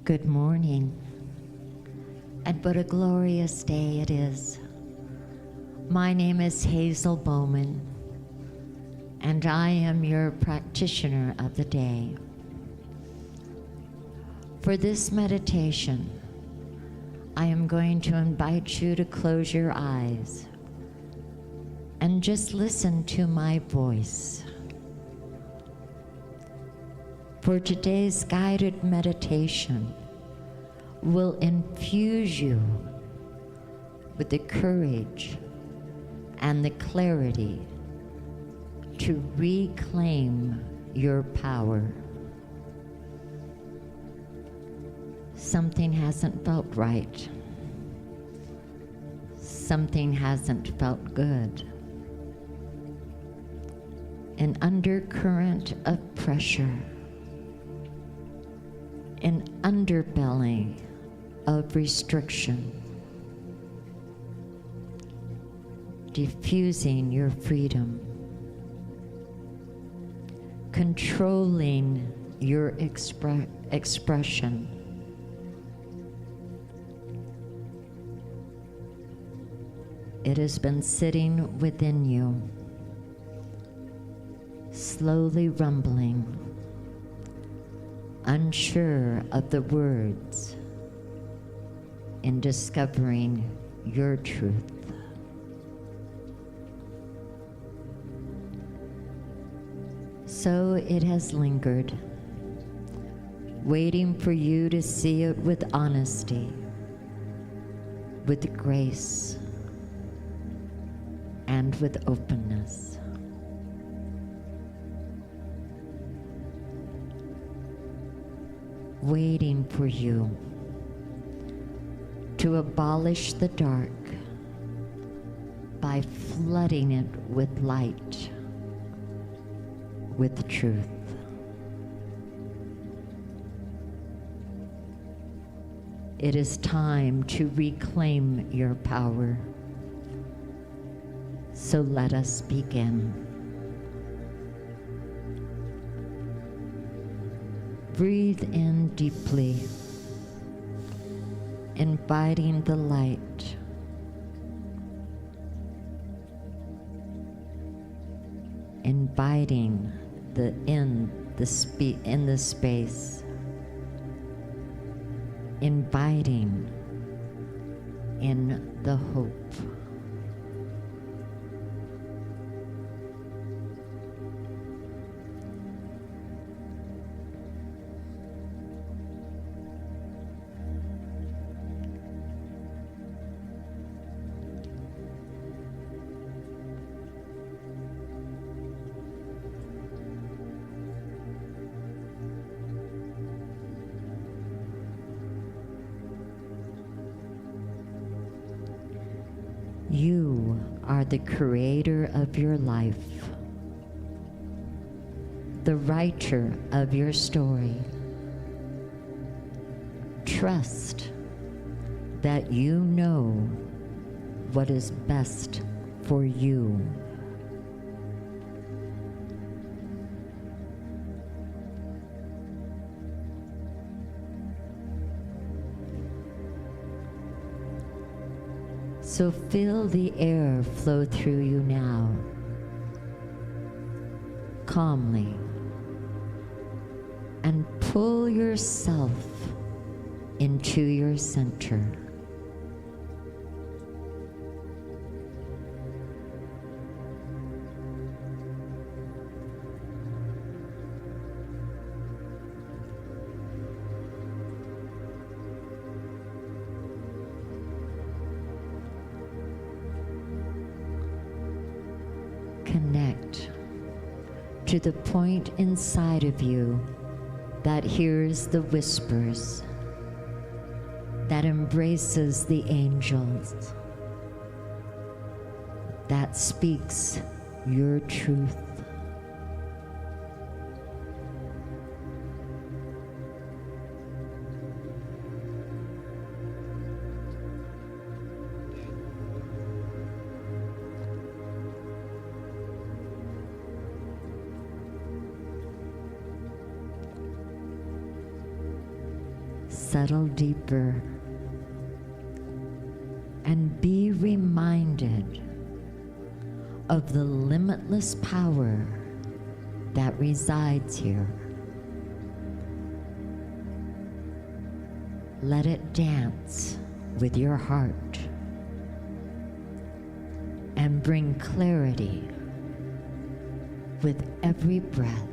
Good morning, and what a glorious day it is. My name is Hazel Bowman, and I am your practitioner of the day. For this meditation, I am going to invite you to close your eyes and just listen to my voice. For today's guided meditation will infuse you with the courage and the clarity to reclaim your power. Something hasn't felt right. Something hasn't felt good. An undercurrent of pressure, an underbelly of restriction, diffusing your freedom, controlling your expression. It has been sitting within you, slowly rumbling, unsure of the words in discovering your truth. So it has lingered, waiting for you to see it with honesty, with grace, and with openness. Waiting for you to abolish the dark by flooding it with light, with truth. It is time to reclaim your power. So let us begin. Breathe in deeply, inviting the light. Inviting in the space. Inviting in the hope. You are the creator of your life, the writer of your story. Trust that you know what is best for you. So feel the air flow through you now, calmly, and pull yourself into your center. Connect to the point inside of you that hears the whispers, that embraces the angels, that speaks your truth. settle deeper and be reminded of the limitless power that resides here. Let it dance with your heart and bring clarity with every breath.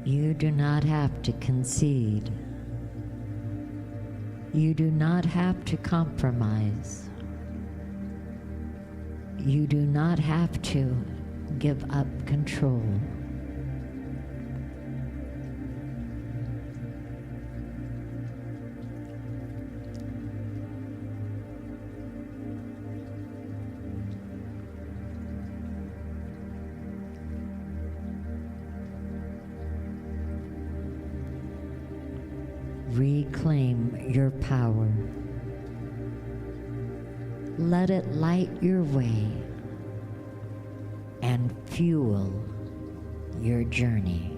You do not have to concede. You do not have to compromise. You do not have to give up control. Reclaim your power. Let it light your way and fuel your journey.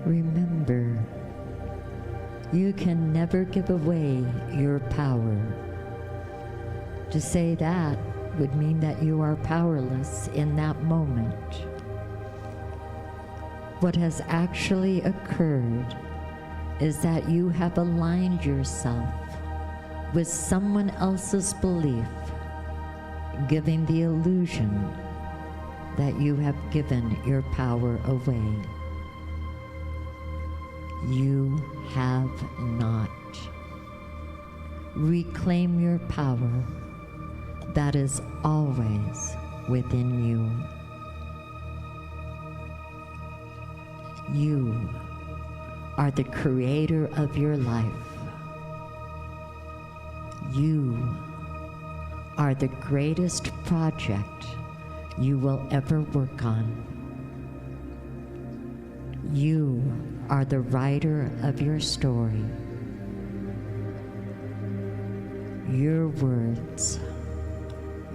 Remember, you can never give away your power. To say that would mean that you are powerless in that moment. What has actually occurred is that you have aligned yourself with someone else's belief, giving the illusion that you have given your power away. You have not. Reclaim your power that is always within you. You are the creator of your life. You are the greatest project you will ever work on. You are the writer of your story. Your words,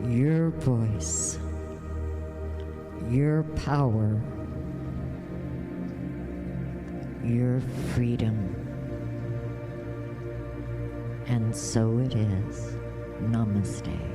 your voice, your power, your freedom. And so it is. Namaste.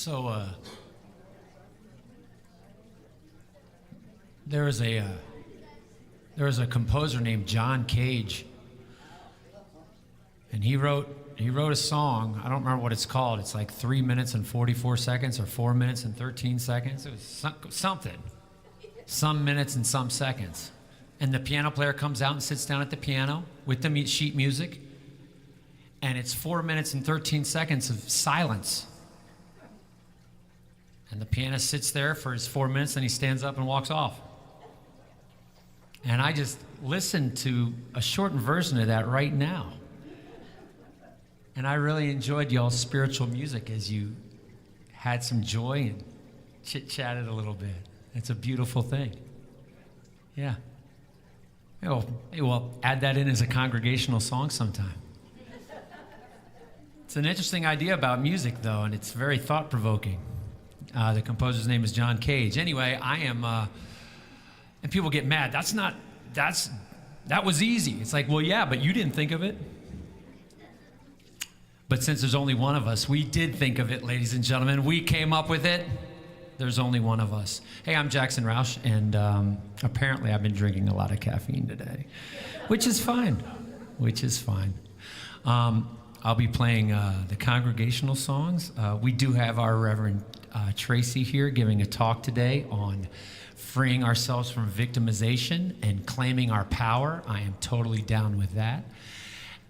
So there was a composer named John Cage, and he wrote a song. I don't remember what it's called. It's like 3 minutes and 44 seconds or 4 minutes and 13 seconds. It was something, some minutes and some seconds. And the piano player comes out and sits down at the piano with the sheet music, and it's 4 minutes and 13 seconds of silence. And the pianist sits there for his 4 minutes, and he stands up and walks off. And I just listened to a shortened version of that right now. And I really enjoyed y'all's spiritual music as you had some joy and chit-chatted a little bit. It's a beautiful thing. Yeah. Well, add that in as a congregational song sometime. It's an interesting idea about music, though, and it's very thought-provoking. The composer's name is John Cage. Anyway, I am, and people get mad. That was easy. It's like, well, yeah, but you didn't think of it. But since there's only one of us, we did think of it, ladies and gentlemen. We came up with it. There's only one of us. Hey, I'm Jackson Roush, and apparently I've been drinking a lot of caffeine today, which is fine. I'll be playing the congregational songs. We do have our Reverend Tracy here giving a talk today on freeing ourselves from victimization and claiming our power. I am totally down with that.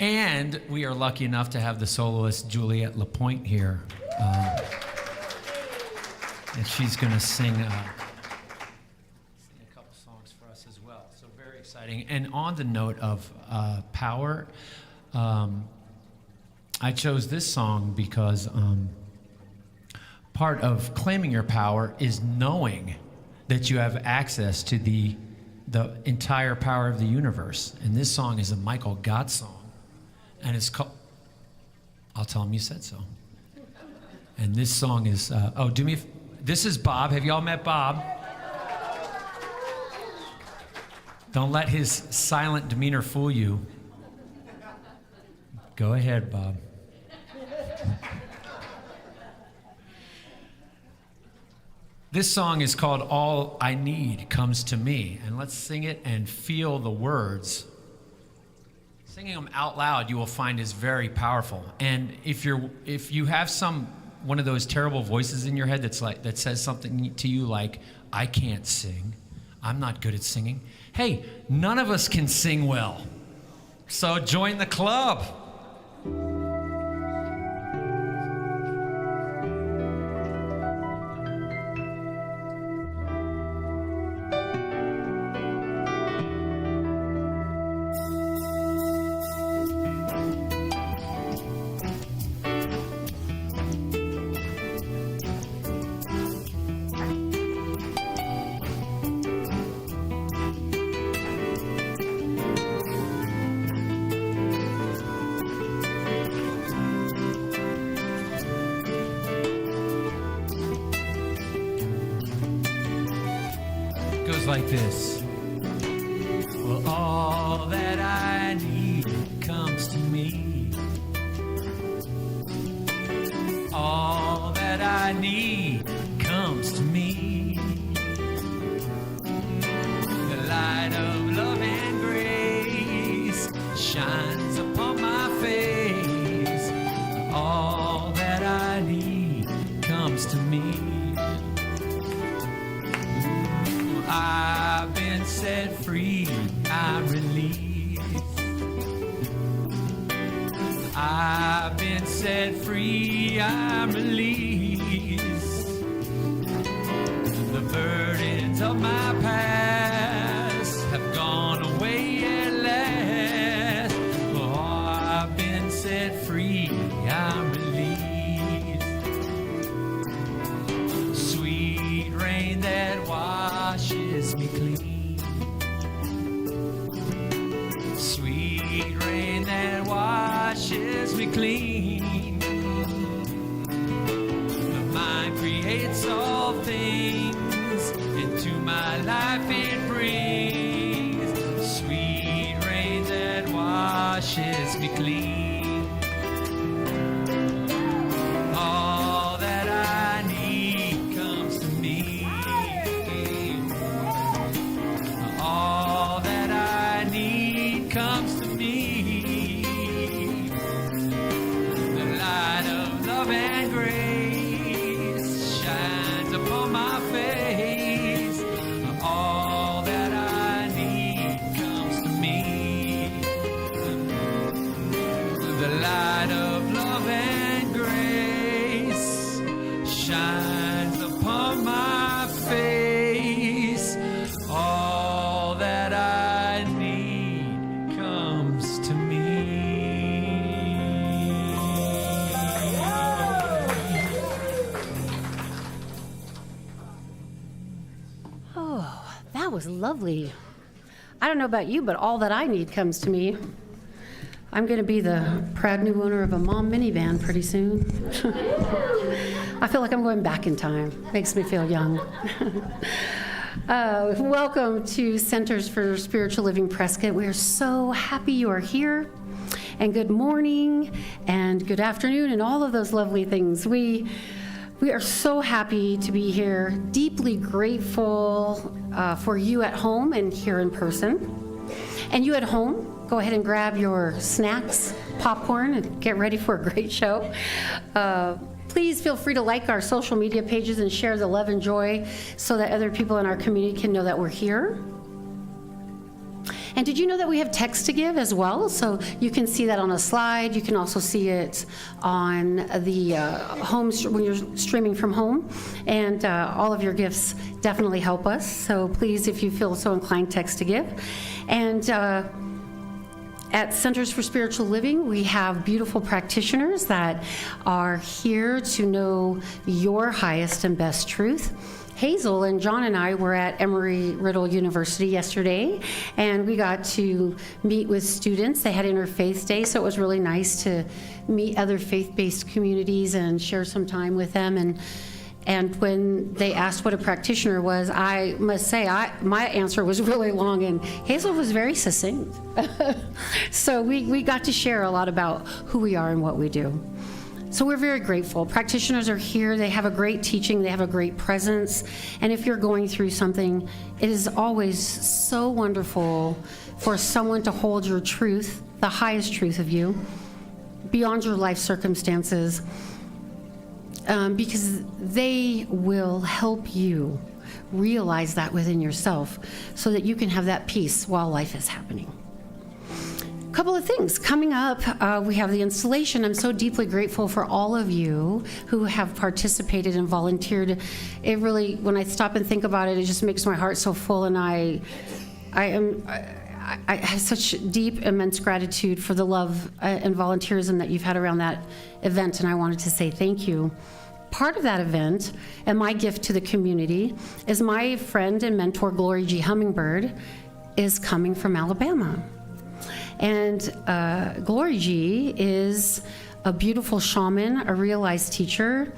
And we are lucky enough to have the soloist Juliette Lapointe here. And she's going to sing a couple songs for us as well. So very exciting. And on the note of power, I chose this song because part of claiming your power is knowing that you have access to the entire power of the universe. And this song is a Michael Gott song. And it's called, I'll tell him you said so. And this song is, this is Bob. Have you all met Bob? Don't let his silent demeanor fool you. Go ahead, Bob. This song is called All I Need Comes to Me. And let's sing it and feel the words. Singing them out loud, you will find, is very powerful. And if you have one of those terrible voices in your head that says something to you like, I can't sing, I'm not good at singing. Hey, none of us can sing well. So join the club. Like this. Well, all that I need comes to me. All that I need comes to me. The light of love and grace shines upon my face. All that I need comes to me. I've been set free, I'm released. I've been set free, I'm released. The burdens of my past have gone away at last. Oh, I've been set free, I'm released. Sweet rain that washes me clean. Sweet rain that washes me clean. The mind creates all things, into my life it brings. Sweet rain that washes me clean. All that I need was lovely. I don't know about you, but all that I need comes to me. I'm going to be the proud new owner of a mom minivan pretty soon. I feel like I'm going back in time. Makes me feel young. Welcome to Centers for Spiritual Living Prescott. We are so happy you are here. And good morning and good afternoon and all of those lovely things. We are so happy to be here, deeply grateful for you at home and here in person. And you at home, go ahead and grab your snacks, popcorn, and get ready for a great show. Please feel free to like our social media pages and share the love and joy so that other people in our community can know that we're here. And did you know that we have text to give as well? So you can see that on a slide. You can also see it on the home when you're streaming from home. And all of your gifts definitely help us. So please, if you feel so inclined, text to give. And at Centers for Spiritual Living, we have beautiful practitioners that are here to know your highest and best truth. Hazel and John and I were at Emory-Riddle University yesterday, and we got to meet with students. They had Interfaith Day, so it was really nice to meet other faith-based communities and share some time with them. And when they asked what a practitioner was, I must say, my answer was really long, and Hazel was very succinct. So we got to share a lot about who we are and what we do. So we're very grateful. Practitioners are here. They have a great teaching. They have a great presence. And if you're going through something, it is always so wonderful for someone to hold your truth, the highest truth of you, beyond your life circumstances, because they will help you realize that within yourself so that you can have that peace while life is happening. Couple of things coming up. We have the installation. I'm so deeply grateful for all of you who have participated and volunteered. It really, when I stop and think about it, it just makes my heart so full, and I have such deep, immense gratitude for the love and volunteerism that you've had around that event, and I wanted to say thank you. Part of that event and my gift to the community is my friend and mentor, Glory G. Hummingbird, is coming from Alabama. And Glory G is a beautiful shaman, a realized teacher,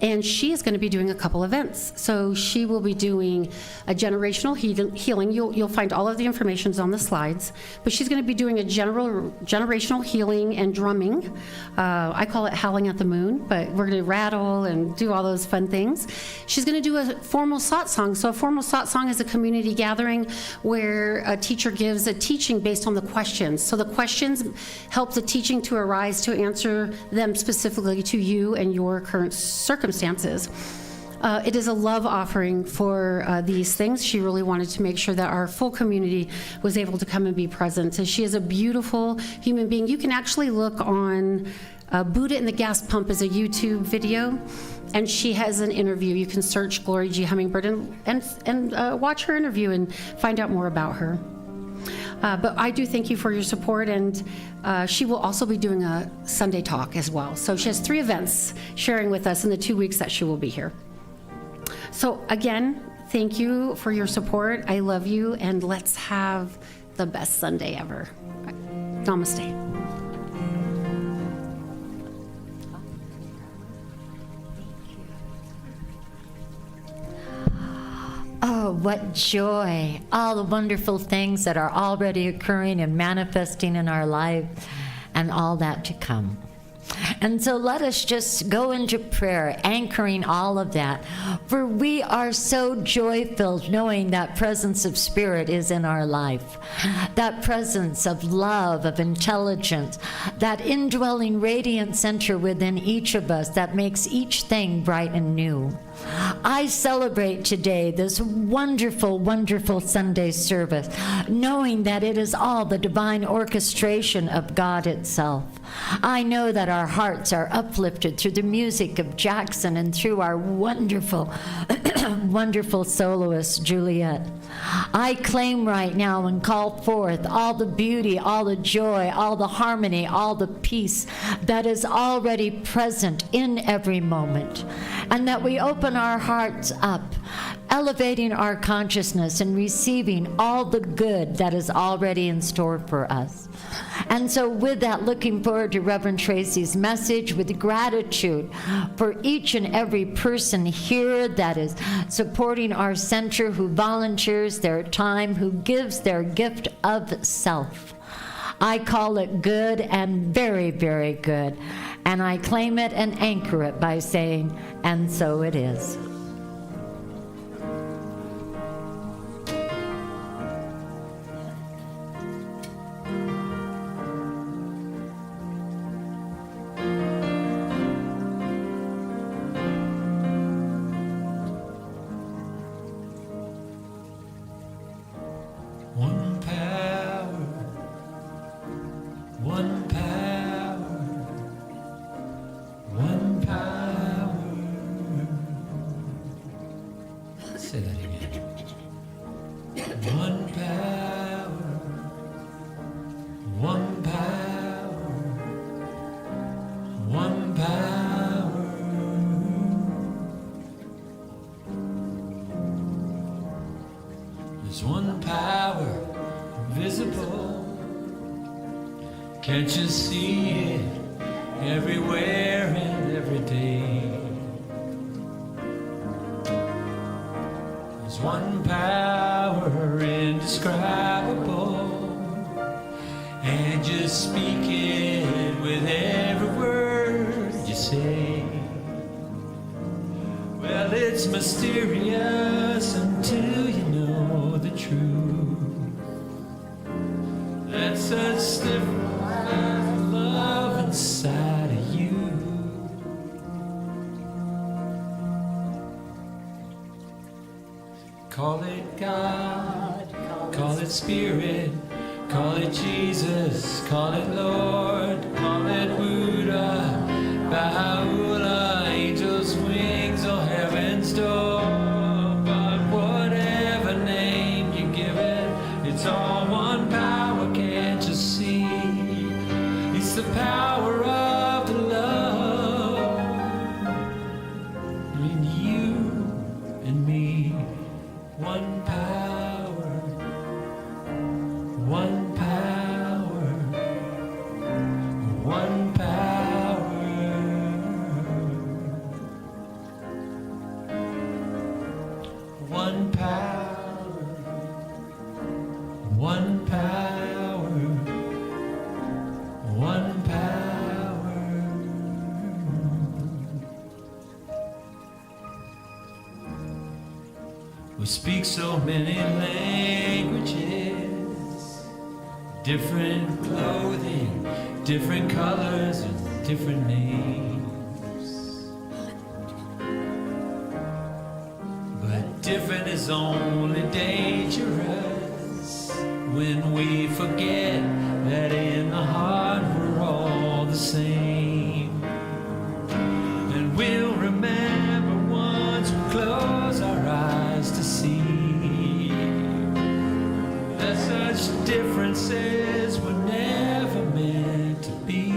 and she is going to be doing a couple events. So she will be doing a generational healing. You'll find all of the information on the slides, but she's going to be doing a generational healing and drumming. I call it howling at the moon, but we're going to rattle and do all those fun things. She's going to do a formal satsang. So a formal satsang is a community gathering where a teacher gives a teaching based on the questions. So the questions help the teaching to arise to answer them specifically to you and your current circumstances. It is a love offering for these things. She really wanted to make sure that our full community was able to come and be present. So she is a beautiful human being. You can actually look on Buddha and the Gas Pump is a YouTube video, and she has an interview. You can search Glory G. Hummingbird and watch her interview and find out more about her. But I do thank you for your support, and she will also be doing a Sunday talk as well. So she has 3 events sharing with us in the 2 weeks that she will be here. So again, thank you for your support. I love you, and let's have the best Sunday ever. Namaste. Oh, what joy. All the wonderful things that are already occurring and manifesting in our life, and all that to come. And so let us just go into prayer, anchoring all of that. For we are so joy-filled knowing that presence of spirit is in our life. That presence of love, of intelligence, that indwelling radiant center within each of us that makes each thing bright and new. I celebrate today this wonderful, wonderful Sunday service, knowing that it is all the divine orchestration of God itself. I know that our hearts are uplifted through the music of Jackson and through our wonderful, wonderful soloist, Juliet. I claim right now and call forth all the beauty, all the joy, all the harmony, all the peace that is already present in every moment. And that we open our hearts up, elevating our consciousness and receiving all the good that is already in store for us. And so with that, looking forward to Reverend Tracy's message with gratitude for each and every person here that is supporting our center, who volunteers their time, who gives their gift of self. I call it good and very, very good. And I claim it and anchor it by saying, and so it is. Say that again. One power, one power, one power. There's one power invisible. Can't you see it everywhere and every day? There's one power indescribable, and you speak it with every word you say. Well, it's mysterious until you know the truth. That's such different love inside of you. Call it God, call it Spirit, call it Jesus, call it Lord, call it Buddha, Baha'u'llah, angels' wings or heaven's door. But whatever name you give it, it's all one power, can't you see? It's the power of the love in you and me. One power, one power, one power. One power, one power, one power. We speak so many languages, different clothing, different colors, and different names. But different is only dangerous when we forget that in the heart we're all the same. And we'll remember once we close our eyes to see that such differences were never meant to be.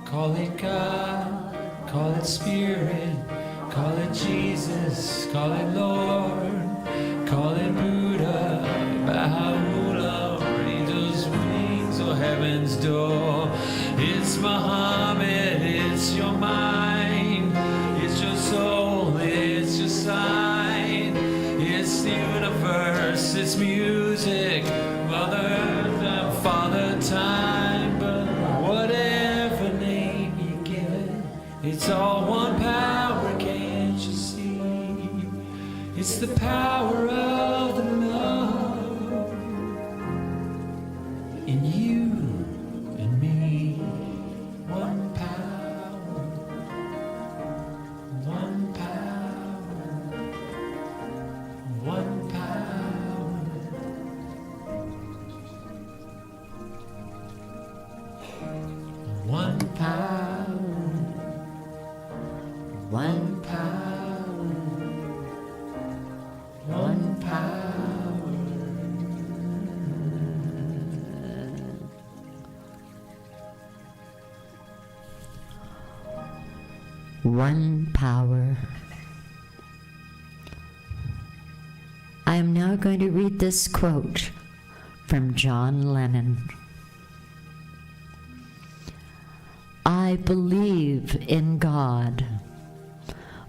Call it God, call it Spirit, call it Jesus, call it Lord, call it Buddha, Baha'u'llah, or angels' wings or heaven's door. It's Muhammad, it's your mind, it's your soul, it's your sign, it's the universe, it's music, Mother Earth and Father Time. But whatever name you give it, it's all one power, can't you see? It's the power of the love in you and me. One power, one power, one power. One power, one power. I am now going to read this quote from John Lennon. I believe in God,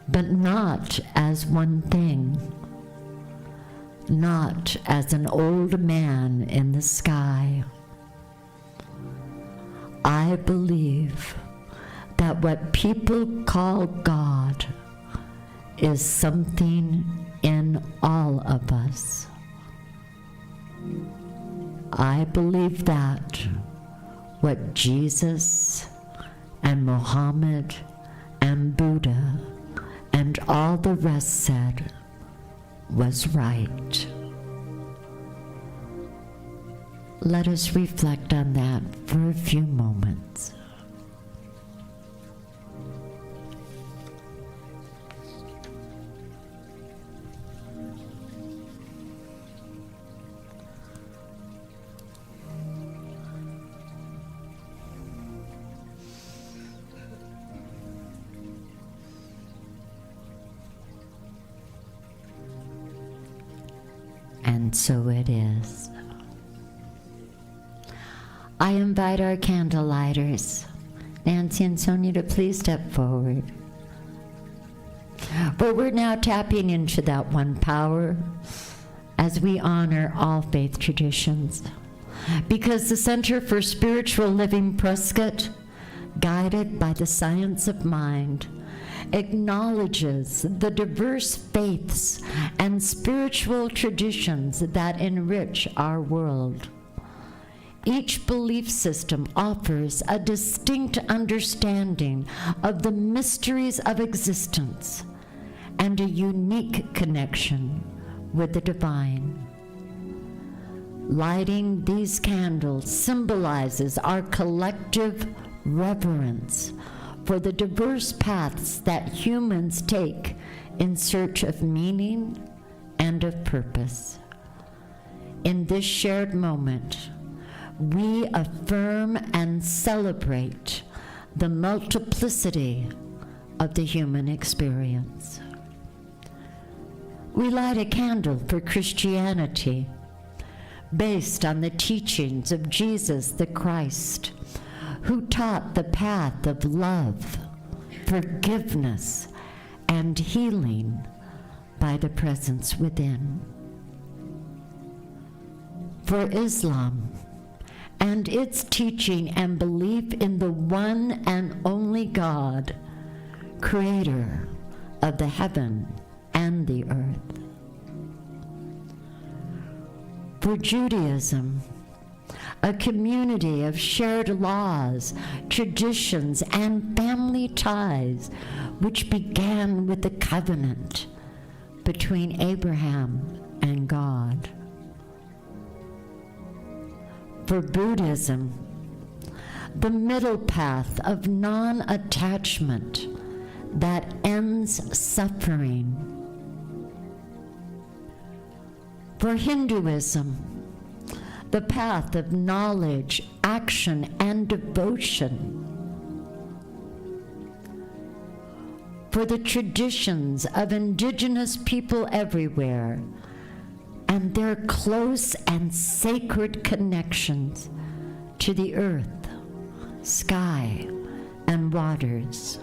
but not as one thing, not as an old man in the sky. I believe that what people call God is something in all of us. I believe that what Jesus and Muhammad and Buddha and all the rest said was right. Let us reflect on that for a few moments. And so it is. I invite our candle lighters, Nancy and Sonia, to please step forward. But we're now tapping into that one power as we honor all faith traditions. Because the Center for Spiritual Living Prescott, guided by the science of mind, acknowledges the diverse faiths and spiritual traditions that enrich our world. Each belief system offers a distinct understanding of the mysteries of existence and a unique connection with the divine. Lighting these candles symbolizes our collective reverence for the diverse paths that humans take in search of meaning and of purpose. In this shared moment, we affirm and celebrate the multiplicity of the human experience. We light a candle for Christianity, based on the teachings of Jesus the Christ, who taught the path of love, forgiveness, and healing by the presence within. For Islam and its teaching and belief in the one and only God, creator of the heaven and the earth. For Judaism, a community of shared laws, traditions, and family ties, which began with the covenant between Abraham and God. For Buddhism, the middle path of non-attachment that ends suffering. For Hinduism, the path of knowledge, action, and devotion. For the traditions of indigenous people everywhere and their close and sacred connections to the earth, sky, and waters.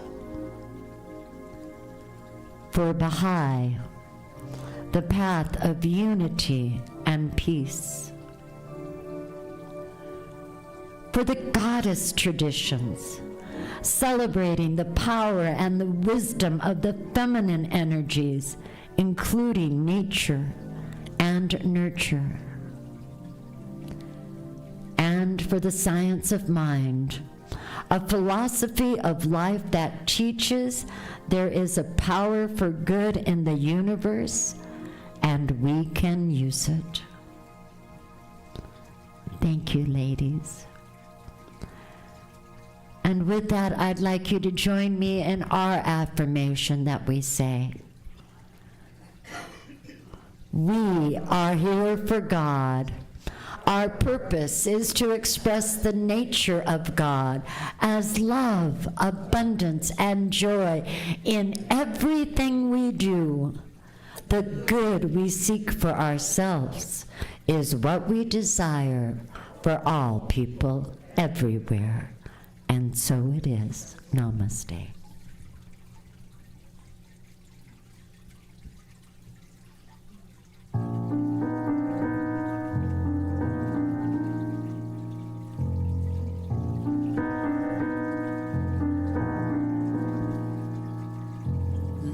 For Baha'i, the path of unity and peace. For the goddess traditions, celebrating the power and the wisdom of the feminine energies, including nature and nurture. And for the science of mind, a philosophy of life that teaches there is a power for good in the universe, and we can use it. Thank you, ladies. And with that, I'd like you to join me in our affirmation that we say. We are here for God. Our purpose is to express the nature of God as love, abundance, and joy in everything we do. The good we seek for ourselves is what we desire for all people everywhere. And so it is. Namaste.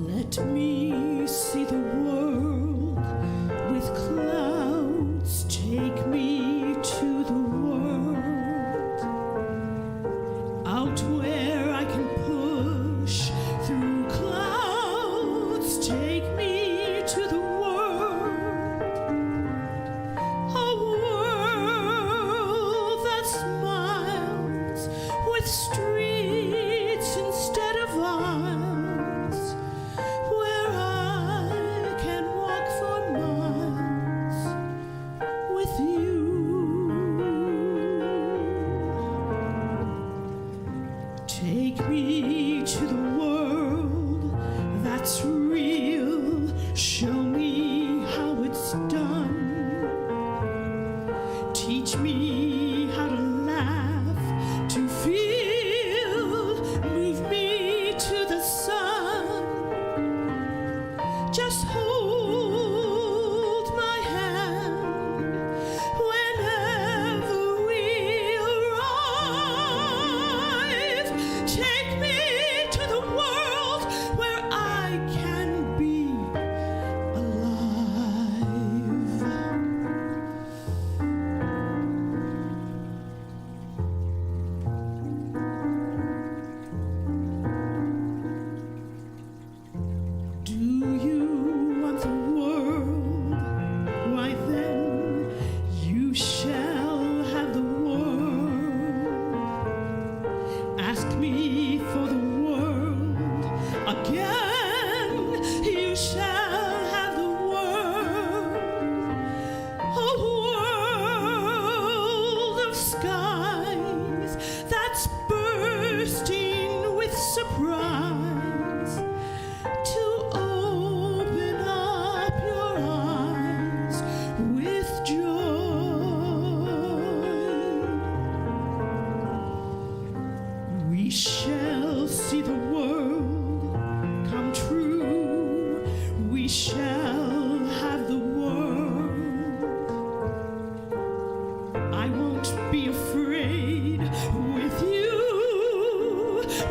Let me see the world with clouds. Take me to the world, out where I can push through clouds. Take me to the world, a world that smiles with streets instead of aisles, where I can walk for miles with you. Take me to the world that's real. Show me how it's done. Teach me how to laugh, to feel. Move me to the sun. Just hold my hand whenever we arrive. Take me to the world where I can be alive. Do you want the world? Why then you shall have the world. Ask me for the world again. You shall have the world. A world of skies that's bursting with surprise. To open up your eyes with joy. We shall see the world come true. We shall have the world. I won't be afraid with you.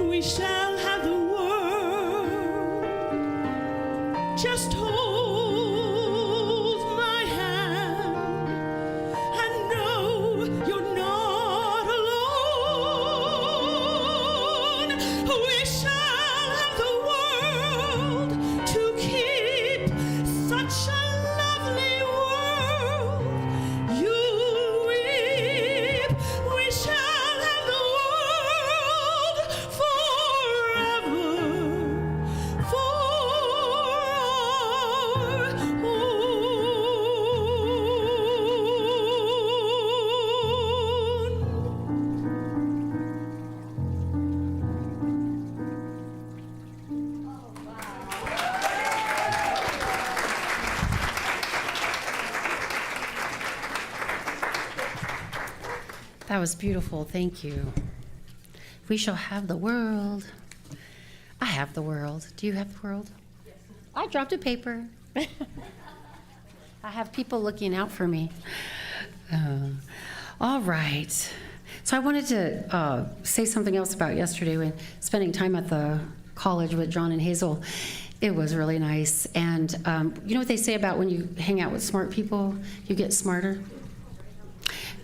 We shall have the world. Just hold my hand and know you're not alone. We shall have the world to keep such a lovely world. You'll weep. We shall have the world forever for our own. That was beautiful. Thank you. We shall have the world. I have the world. Do you have the world? Yes. I dropped a paper. I have people looking out for me. All right. So I wanted to say something else about yesterday when spending time at the college with John and Hazel. It was really nice. And you know what they say about when you hang out with smart people, you get smarter?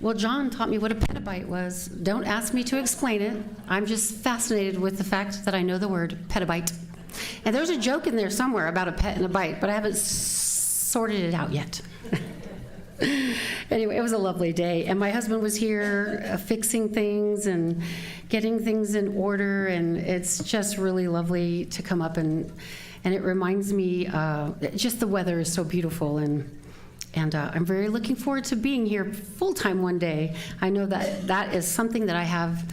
Well, John taught me what a petabyte was. Don't ask me to explain it. I'm just fascinated with the fact that I know the word petabyte. And there's a joke in there somewhere about a pet and a byte, but I haven't sorted it out yet. Anyway, it was a lovely day. And my husband was here fixing things and getting things in order. And it's just really lovely to come up and it reminds me, just the weather is so beautiful. And And I'm very looking forward to being here full-time one day. I know that that is something that I have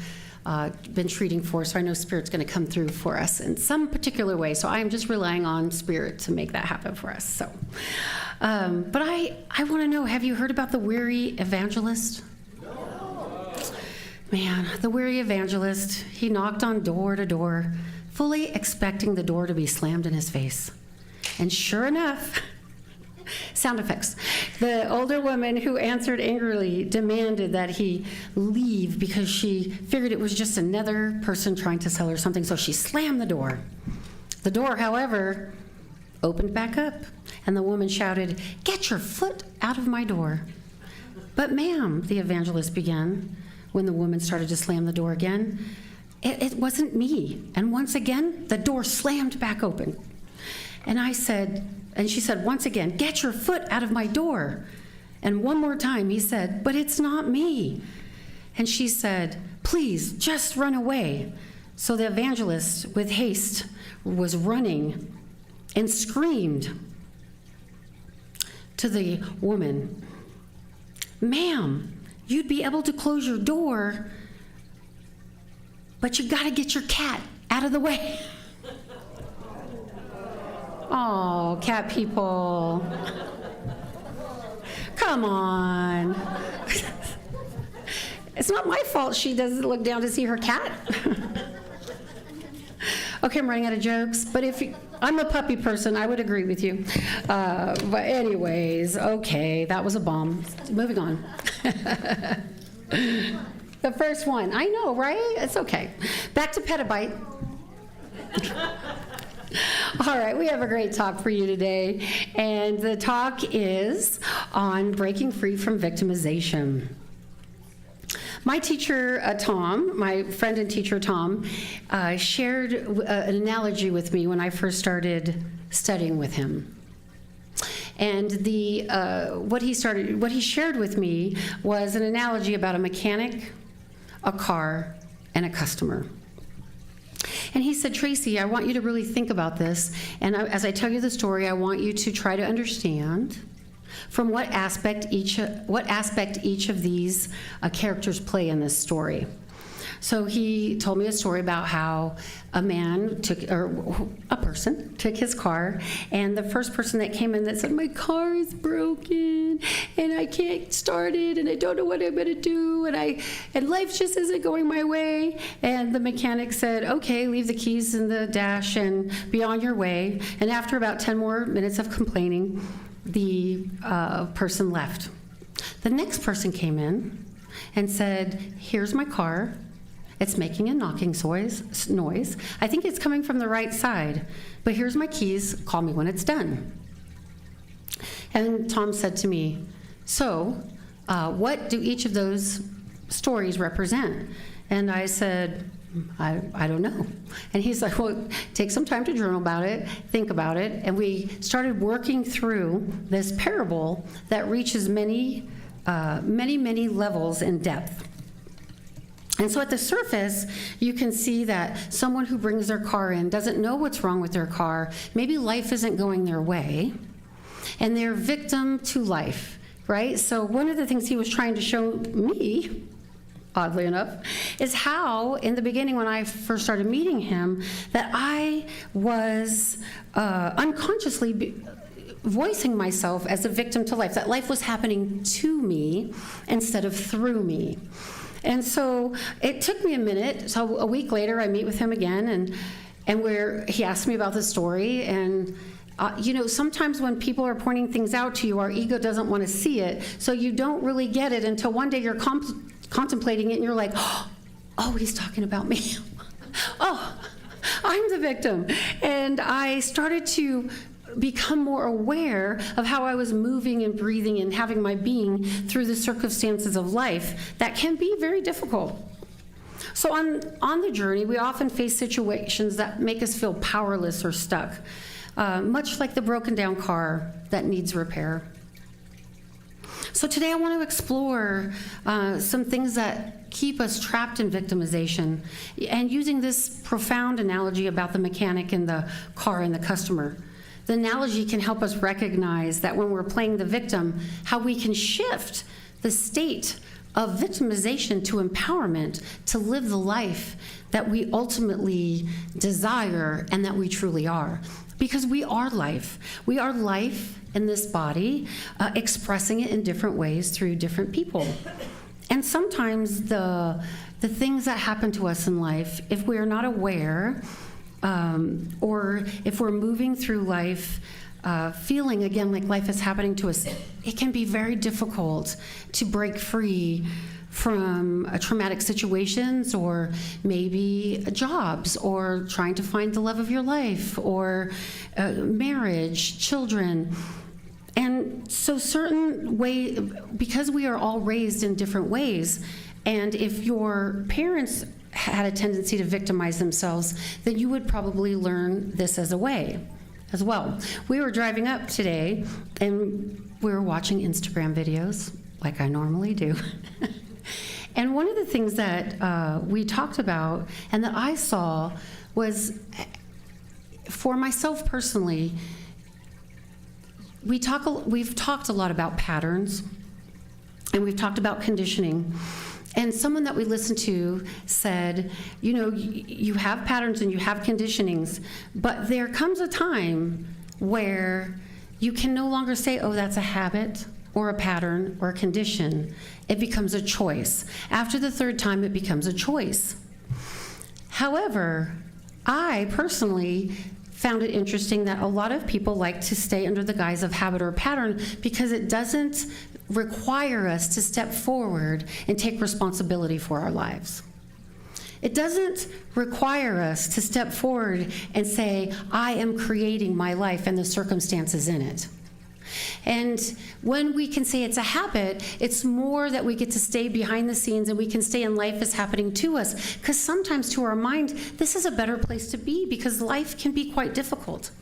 been treating for, so I know Spirit's going to come through for us in some particular way. So I am just relying on Spirit to make that happen for us. So, but I want to know, have you heard about the weary evangelist? Man, the weary evangelist, he knocked on door to door, fully expecting the door to be slammed in his face. And sure enough, sound effects, the older woman who answered angrily demanded that he leave because she figured it was just another person trying to sell her something, so she slammed the door. The door, however, opened back up, and the woman shouted, "Get your foot out of my door." "But ma'am," the evangelist began, when the woman started to slam the door again, it wasn't me. And once again, the door slammed back open. And she said, once again, "Get your foot out of my door." And one more time he said, "But it's not me." And she said, "Please, just run away." So the evangelist, with haste, was running and screamed to the woman, "Ma'am, you'd be able to close your door, but you gotta get your cat out of the way." Oh, cat people. Come on. It's not my fault she doesn't look down to see her cat. Okay, I'm running out of jokes, but I'm a puppy person, I would agree with you. But anyways, okay, that was a bomb. Moving on. The first one, I know, right? It's okay. Back to petabyte. All right, we have a great talk for you today, and the talk is on breaking free from victimization. My teacher, Tom, my friend and teacher, Tom, shared an analogy with me when I first started studying with him. And what he shared with me was an analogy about a mechanic, a car, and a customer. And he said, "Tracy, I want you to really think about this. And as I tell you the story, I want you to try to understand from what aspect each of these characters play in this story." So he told me a story about how a person took his car, and the first person that came in that said, "My car is broken, and I can't start it, and I don't know what I'm going to do, and life just isn't going my way." And the mechanic said, "Okay, leave the keys in the dash and be on your way." And after about 10 more minutes of complaining, the person left. The next person came in and said, "Here's my car. It's making a knocking noise. I think it's coming from the right side, but here's my keys. Call me when it's done." And Tom said to me, "So, what do each of those stories represent?" And I said, I don't know. And he's like, "Well, take some time to journal about it, think about it." And we started working through this parable that reaches many levels in depth. And so at the surface, you can see that someone who brings their car in doesn't know what's wrong with their car. Maybe life isn't going their way, and they're victim to life, right? So one of the things he was trying to show me, oddly enough, is how in the beginning when I first started meeting him, that I was unconsciously voicing myself as a victim to life, that life was happening to me instead of through me. And so it took me a minute. So a week later, I meet with him again, and where he asked me about the story. And sometimes when people are pointing things out to you, our ego doesn't want to see it, so you don't really get it until one day you're contemplating it, and you're like, "Oh, he's talking about me. Oh, I'm the victim." And I started to become more aware of how I was moving and breathing and having my being through the circumstances of life that can be very difficult. So on the journey, we often face situations that make us feel powerless or stuck, much like the broken down car that needs repair. So today I want to explore some things that keep us trapped in victimization, and using this profound analogy about the mechanic and the car and the customer. The analogy can help us recognize that when we're playing the victim, how we can shift the state of victimization to empowerment to live the life that we ultimately desire and that we truly are. Because we are life. We are life in this body, expressing it in different ways through different people. And sometimes the things that happen to us in life, if we are not aware, or if we're moving through life feeling again like life is happening to us, it can be very difficult to break free from traumatic situations, or maybe jobs, or trying to find the love of your life, or marriage, children. And so because we are all raised in different ways, and if your parents had a tendency to victimize themselves, then you would probably learn this as well. We were driving up today, and we were watching Instagram videos, like I normally do. And one of the things that we talked about and that I saw was, for myself personally, we've talked a lot about patterns, and we've talked about conditioning. And someone that we listened to said, you know, you have patterns and you have conditionings, but there comes a time where you can no longer say, oh, that's a habit or a pattern or a condition. It becomes a choice. After the third time, it becomes a choice. However, I personally found it interesting that a lot of people like to stay under the guise of habit or pattern because it doesn't require us to step forward and take responsibility for our lives. It doesn't require us to step forward and say, I am creating my life and the circumstances in it. And when we can say it's a habit, it's more that we get to stay behind the scenes and we can stay in life as happening to us. Because sometimes to our mind, this is a better place to be because life can be quite difficult.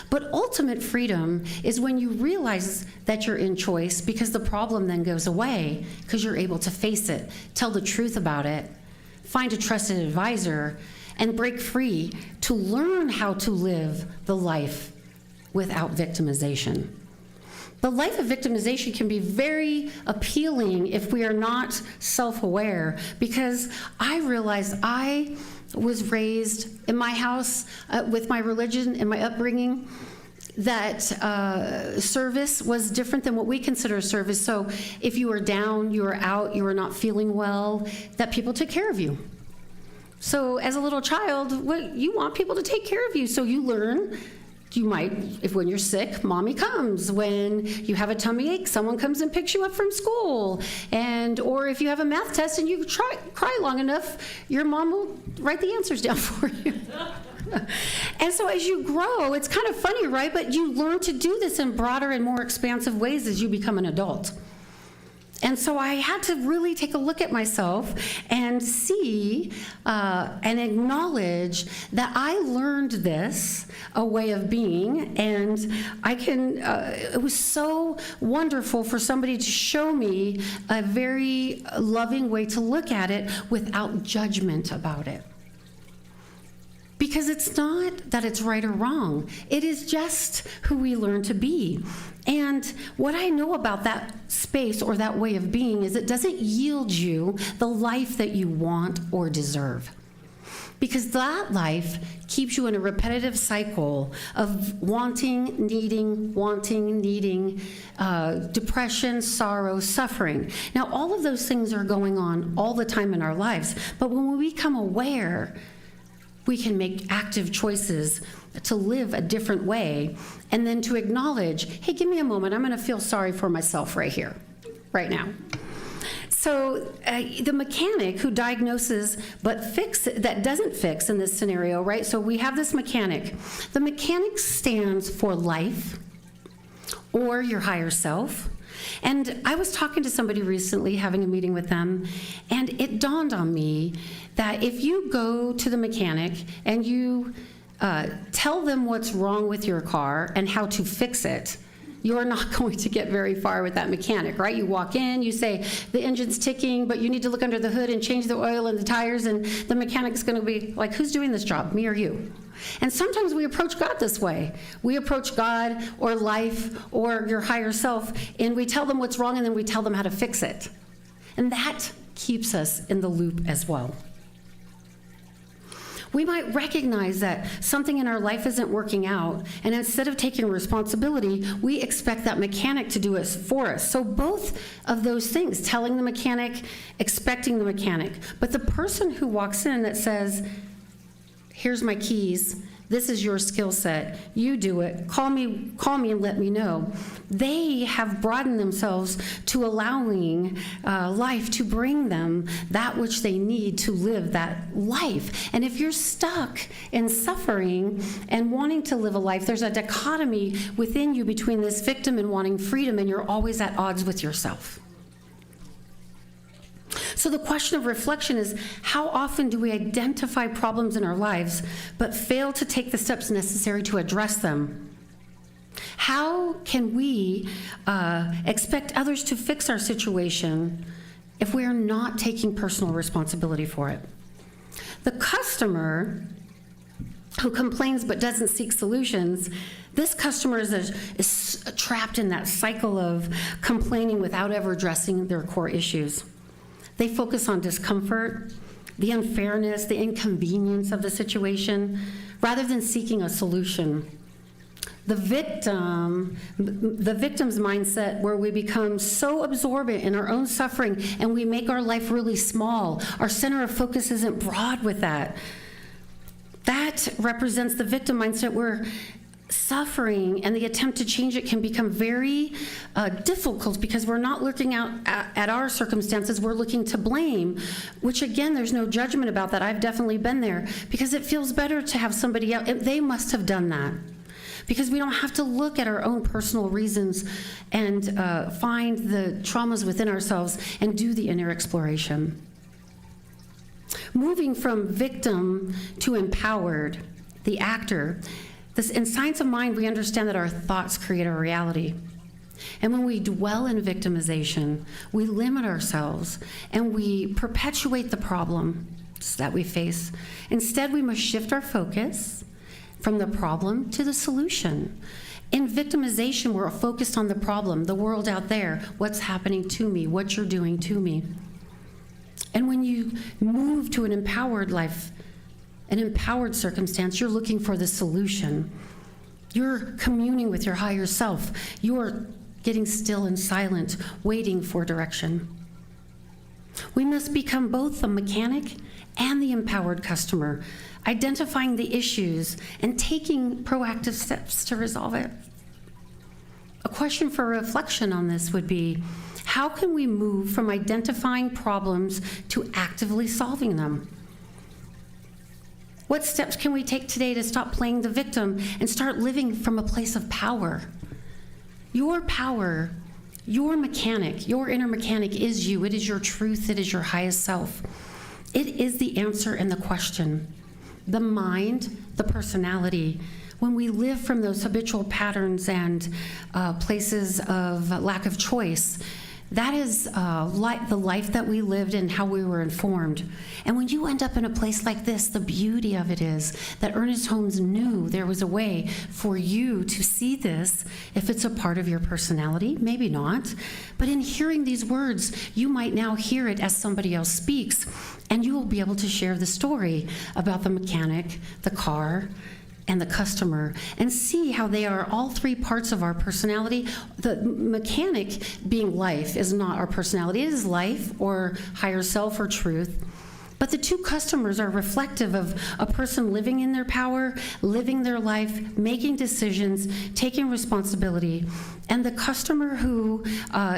But ultimate freedom is when you realize that you're in choice, because the problem then goes away because you're able to face it, tell the truth about it, find a trusted advisor, and break free to learn how to live the life without victimization. The life of victimization can be very appealing if we are not self-aware, because I realized I was raised in my house with my religion and my upbringing that service was different than what we consider service. So if you were down, you were out, you were not feeling well, that people took care of you. So as a little child, you want people to take care of you, so you learn. You might, when you're sick, mommy comes. When you have a tummy ache, someone comes and picks you up from school. Or if you have a math test and you cry long enough, your mom will write the answers down for you. And so as you grow, it's kind of funny, right? But you learn to do this in broader and more expansive ways as you become an adult. And so I had to really take a look at myself and see and acknowledge that I learned this, a way of being, and it was so wonderful for somebody to show me a very loving way to look at it without judgment about it. Because it's not that it's right or wrong. It is just who we learn to be. And what I know about that space or that way of being is it doesn't yield you the life that you want or deserve. Because that life keeps you in a repetitive cycle of wanting, needing, depression, sorrow, suffering. Now, all of those things are going on all the time in our lives. But when we become aware, we can make active choices to live a different way, and then to acknowledge, hey, give me a moment, I'm gonna feel sorry for myself right here, right now. So the mechanic who diagnoses that doesn't fix in this scenario, right? So we have this mechanic. The mechanic stands for life or your higher self. And I was talking to somebody recently, having a meeting with them, and it dawned on me that if you go to the mechanic and you tell them what's wrong with your car and how to fix it, you're not going to get very far with that mechanic, right? You walk in, you say, the engine's ticking, but you need to look under the hood and change the oil and the tires, and the mechanic's gonna be like, who's doing this job, me or you? And sometimes we approach God this way. We approach God or life or your higher self, and we tell them what's wrong, and then we tell them how to fix it. And that keeps us in the loop as well. We might recognize that something in our life isn't working out, and instead of taking responsibility, we expect that mechanic to do it for us. So both of those things, telling the mechanic, expecting the mechanic. But the person who walks in that says, here's my keys, this is your skill set, you do it, call me and let me know. They have broadened themselves to allowing life to bring them that which they need to live that life. And if you're stuck in suffering and wanting to live a life, there's a dichotomy within you between this victim and wanting freedom, and you're always at odds with yourself. So the question of reflection is, how often do we identify problems in our lives but fail to take the steps necessary to address them? How can we expect others to fix our situation if we are not taking personal responsibility for it? The customer who complains but doesn't seek solutions, this customer is trapped in that cycle of complaining without ever addressing their core issues. They focus on discomfort, the unfairness, the inconvenience of the situation, rather than seeking a solution. The victim's mindset, where we become so absorbent in our own suffering and we make our life really small. Our center of focus isn't broad with that. That represents the victim mindset, where suffering and the attempt to change it can become very difficult, because we're not looking out at our circumstances, we're looking to blame, which again, there's no judgment about that. I've definitely been there, because it feels better to have somebody else, they must have done that. Because we don't have to look at our own personal reasons and find the traumas within ourselves and do the inner exploration. Moving from victim to empowered, the actor, in Science of Mind, we understand that our thoughts create our reality. And when we dwell in victimization, we limit ourselves and we perpetuate the problems that we face. Instead, we must shift our focus from the problem to the solution. In victimization, we're focused on the problem, the world out there, what's happening to me, what you're doing to me. And when you move to an empowered life, an empowered circumstance, you're looking for the solution. You're communing with your higher self. You're getting still and silent, waiting for direction. We must become both the mechanic and the empowered customer, identifying the issues and taking proactive steps to resolve it. A question for reflection on this would be, how can we move from identifying problems to actively solving them? What steps can we take today to stop playing the victim and start living from a place of power? Your power, your mechanic, your inner mechanic is you. It is your truth. It is your highest self. It is the answer and the question. The mind, the personality. When we live from those habitual patterns and places of lack of choice, that is the life that we lived and how we were informed. And when you end up in a place like this, the beauty of it is that Ernest Holmes knew there was a way for you to see this if it's a part of your personality, maybe not. But in hearing these words, you might now hear it as somebody else speaks, and you will be able to share the story about the mechanic, the car, and the customer, and see how they are all three parts of our personality. The mechanic, being life, is not our personality. It is life or higher self or truth. But the two customers are reflective of a person living in their power, living their life, making decisions, taking responsibility. And the customer who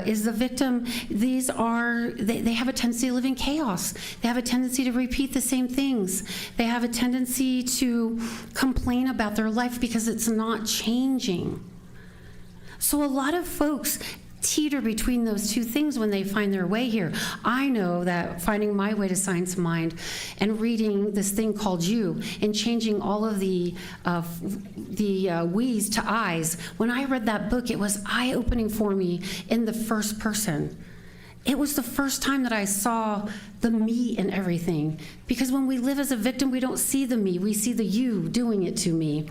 is the victim, they have a tendency to live in chaos. They have a tendency to repeat the same things. They have a tendency to complain about their life because it's not changing. So a lot of folks teeter between those two things when they find their way here. I know that finding my way to Science of Mind and reading this thing called You and changing all of the we's to I's, when I read that book, it was eye-opening for me in the first person. It was the first time that I saw the me in everything. Because when we live as a victim, we don't see the me, we see the you doing it to me.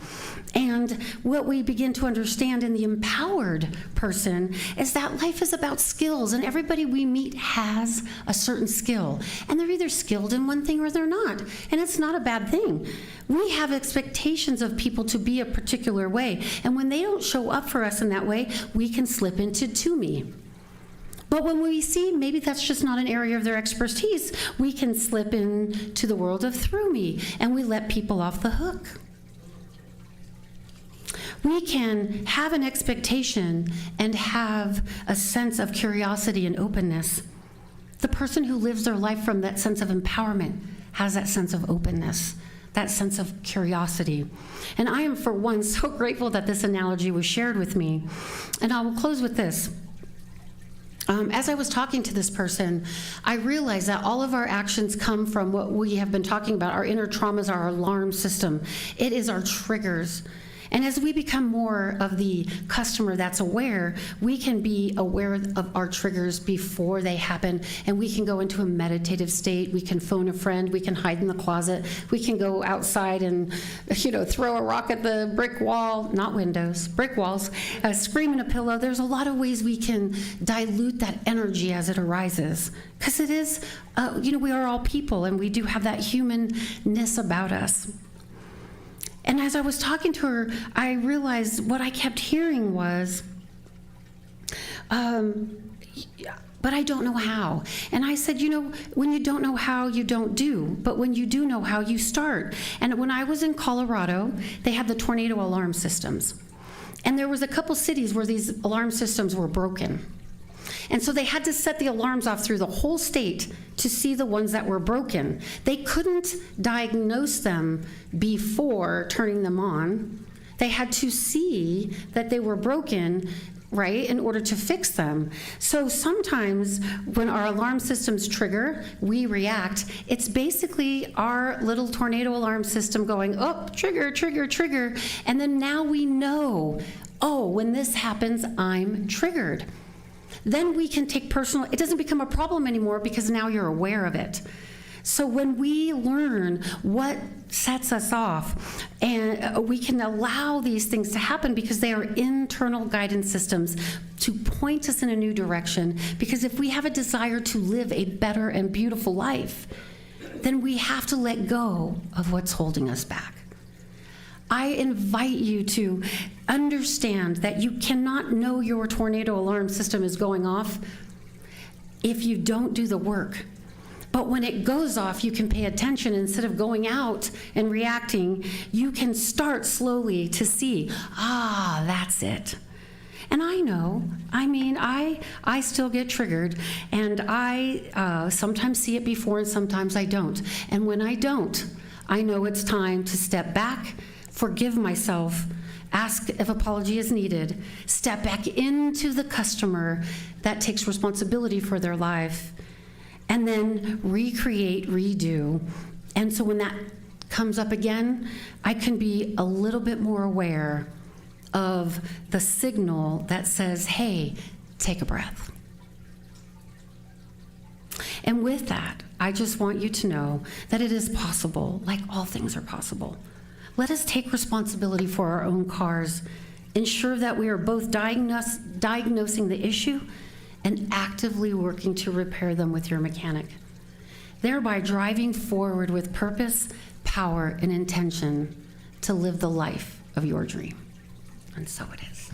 And what we begin to understand in the empowered person is that life is about skills, and everybody we meet has a certain skill. And they're either skilled in one thing or they're not. And it's not a bad thing. We have expectations of people to be a particular way. And when they don't show up for us in that way, we can slip into to me. But when we see maybe that's just not an area of their expertise, we can slip into the world of through me, and we let people off the hook. We can have an expectation and have a sense of curiosity and openness. The person who lives their life from that sense of empowerment has that sense of openness, that sense of curiosity. And I am, for one, so grateful that this analogy was shared with me. And I will close with this. As I was talking to this person, I realized that all of our actions come from what we have been talking about. Our inner traumas are our alarm system. It is our triggers. And as we become more of the customer that's aware, we can be aware of our triggers before they happen, and we can go into a meditative state. We can phone a friend. We can hide in the closet. We can go outside and, throw a rock at the brick wall, not windows, brick walls, scream in a pillow. There's a lot of ways we can dilute that energy as it arises, because it is, we are all people, and we do have that humanness about us. And as I was talking to her, I realized what I kept hearing was, but I don't know how. And I said, when you don't know how, you don't do. But when you do know how, you start. And when I was in Colorado, they had the tornado alarm systems. And there was a couple cities where these alarm systems were broken. And so they had to set the alarms off through the whole state to see the ones that were broken. They couldn't diagnose them before turning them on. They had to see that they were broken, right, in order to fix them. So sometimes when our alarm systems trigger, we react. It's basically our little tornado alarm system going, oh, trigger, trigger, trigger. And then now we know, oh, when this happens, I'm triggered. Then we can take personal, it doesn't become a problem anymore because now you're aware of it. So when we learn what sets us off, and we can allow these things to happen because they are internal guidance systems to point us in a new direction. Because if we have a desire to live a better and beautiful life, then we have to let go of what's holding us back. I invite you to understand that you cannot know your tornado alarm system is going off if you don't do the work. But when it goes off, you can pay attention. Instead of going out and reacting, you can start slowly to see, that's it. And I know, I still get triggered, and I sometimes see it before and sometimes I don't. And when I don't, I know it's time to step back, forgive myself, ask if apology is needed, step back into the customer that takes responsibility for their life, and then recreate, redo. And so when that comes up again, I can be a little bit more aware of the signal that says, hey, take a breath. And with that, I just want you to know that it is possible, like all things are possible. Let us take responsibility for our own cars, ensure that we are both diagnosing the issue and actively working to repair them with your mechanic, thereby driving forward with purpose, power, and intention to live the life of your dream. And so it is.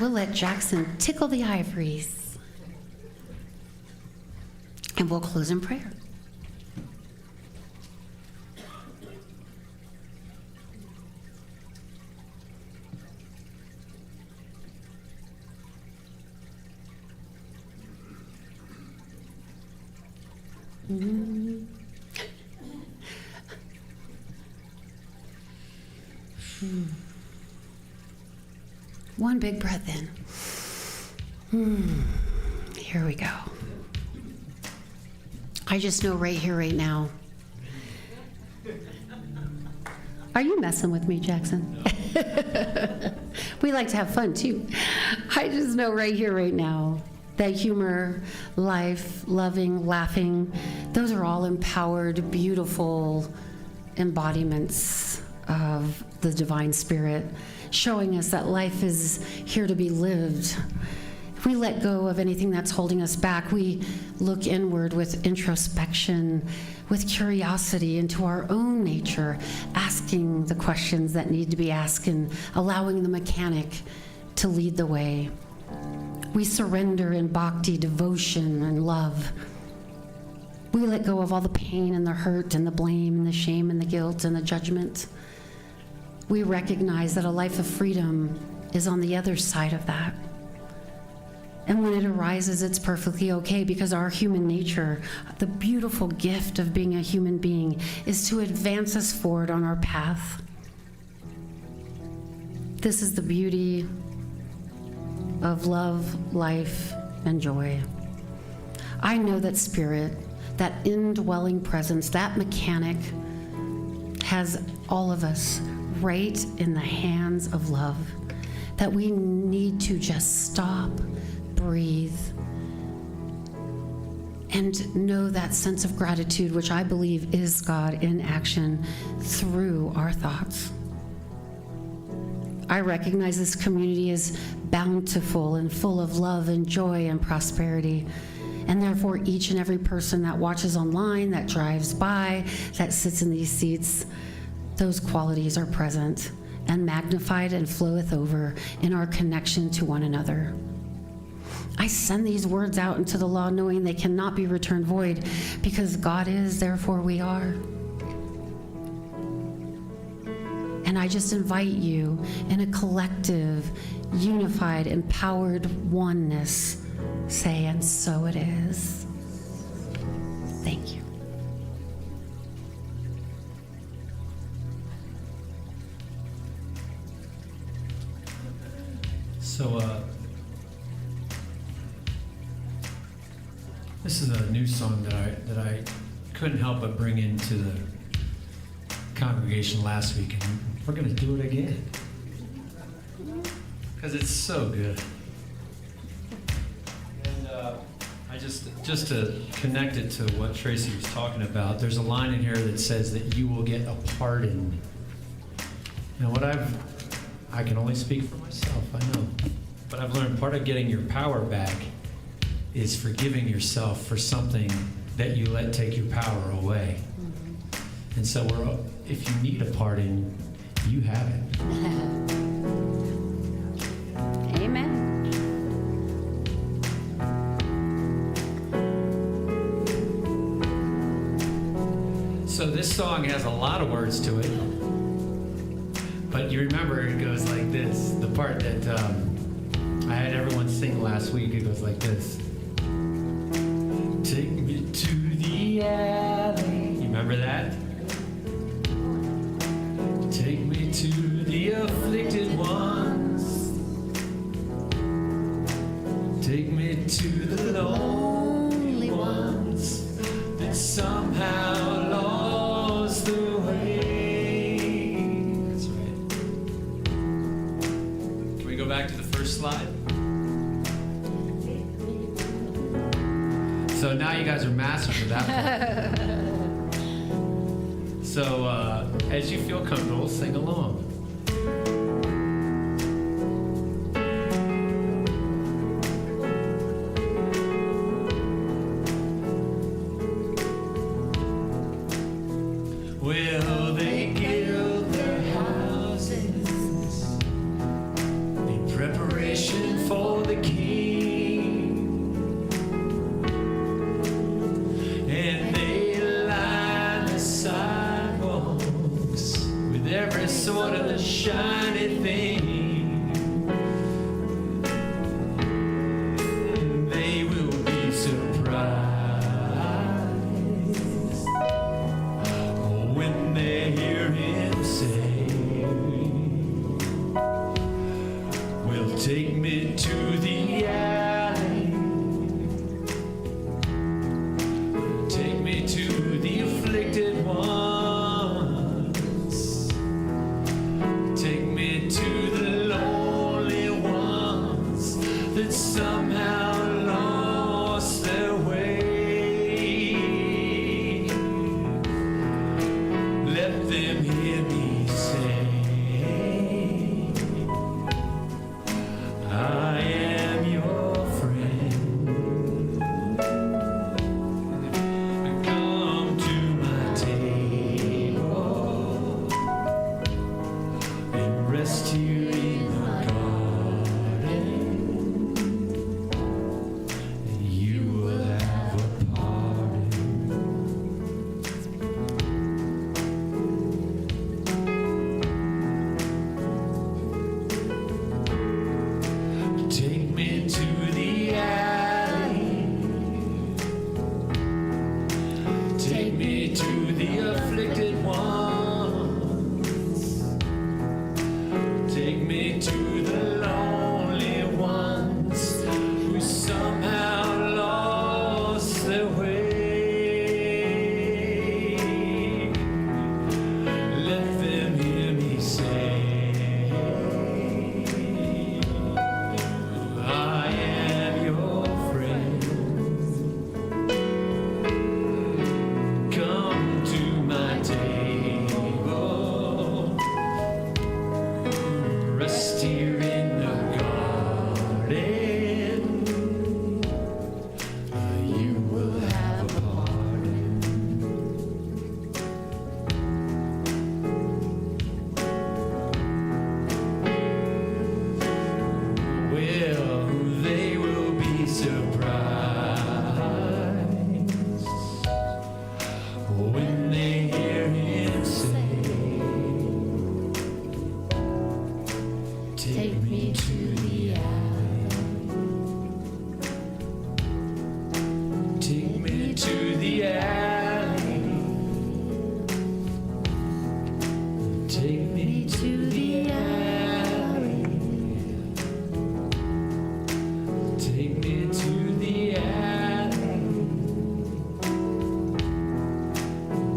We'll let Jackson tickle the ivories. And we'll close in prayer. One big breath in. Here we go. I just know right here, right now. Are you messing with me, Jackson? We like to have fun too. I just know right here, right now, that humor, life, loving, laughing, those are all empowered, beautiful embodiments of the divine spirit, showing us that life is here to be lived. If we let go of anything that's holding us back, we look inward with introspection, with curiosity into our own nature, asking the questions that need to be asked and allowing the mechanic to lead the way. We surrender in bhakti, devotion, and love. We let go of all the pain and the hurt and the blame and the shame and the guilt and the judgment. We recognize that a life of freedom is on the other side of that. And when it arises, it's perfectly okay, because our human nature, the beautiful gift of being a human being, is to advance us forward on our path. This is the beauty of love, life, and joy. I know that spirit, that indwelling presence, that mechanic has all of us right in the hands of love, that we need to just stop, breathe, and know that sense of gratitude, which I believe is God in action through our thoughts. I recognize this community is bountiful and full of love and joy and prosperity. And therefore, each and every person that watches online, that drives by, that sits in these seats, those qualities are present and magnified and floweth over in our connection to one another. I send these words out into the law, knowing they cannot be returned void, because God is, therefore we are. And I just invite you in a collective, unified, empowered oneness, say, and so it is. Thank you. So, this is a new song that I couldn't help but bring into the congregation last week, and we're going to do it again because it's so good. And I just to connect it to what Tracy was talking about, there's a line in here that says that you will get a pardon. Now, I can only speak for myself, I know, but I've learned part of getting your power back is forgiving yourself for something that you let take your power away. Mm-hmm. And so if you need a pardon, you have it. Amen. So this song has a lot of words to it, but you remember it goes like this. The part that I had everyone sing last week, it goes like this. Take me to the alley. You remember that? Take me to the afflicted ones. Take me to the lonely ones that somehow lost the way. That's right. Can we go back to the first slide? So now you guys are masters of that part. So as you feel comfortable, sing along. Will they give their houses in preparation for the king? Sort of a shiny thing. They will be surprised when they hear him say, "Well, take me to the alley, take me to the afflicted one. To the Lord. me to the lonely ones who somehow lost their way. Let them hear me say, I am your friend. Come to my table. Rest here in the garden. You will have a pardon. Well, they will be surprised when they hear him say, take me to the alley. Take me to the alley. Take me to the alley. Take me to the alley.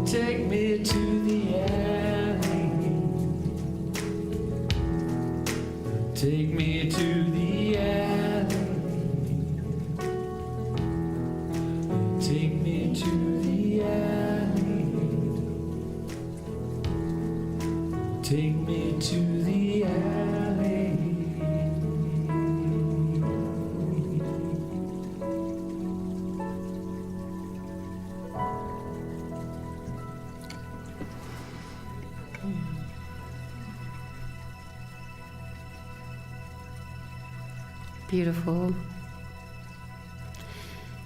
Take me to the alley. Take me to the alley. Take me to the alley. Take me to the alley. Beautiful.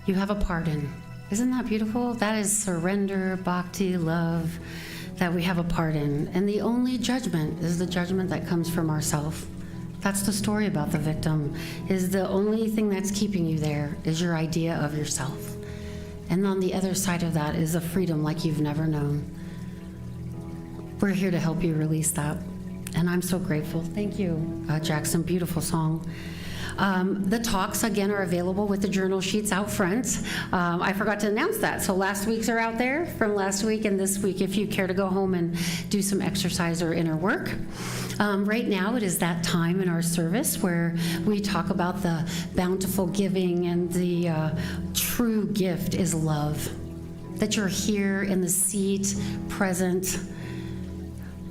You have a pardon. Isn't that beautiful? That is surrender, bhakti, love, that we have a pardon. And the only judgment is the judgment that comes from ourself. That's the story about the victim, is the only thing that's keeping you there is your idea of yourself. And on the other side of that is a freedom like you've never known. We're here to help you release that. And I'm so grateful. Thank you, Jackson. Beautiful song. The talks, again, are available with the journal sheets out front. I forgot to announce that. So last week's are out there from last week and this week if you care to go home and do some exercise or inner work. Right now, it is that time in our service where we talk about the bountiful giving, and the true gift is love. That you're here in the seat, present,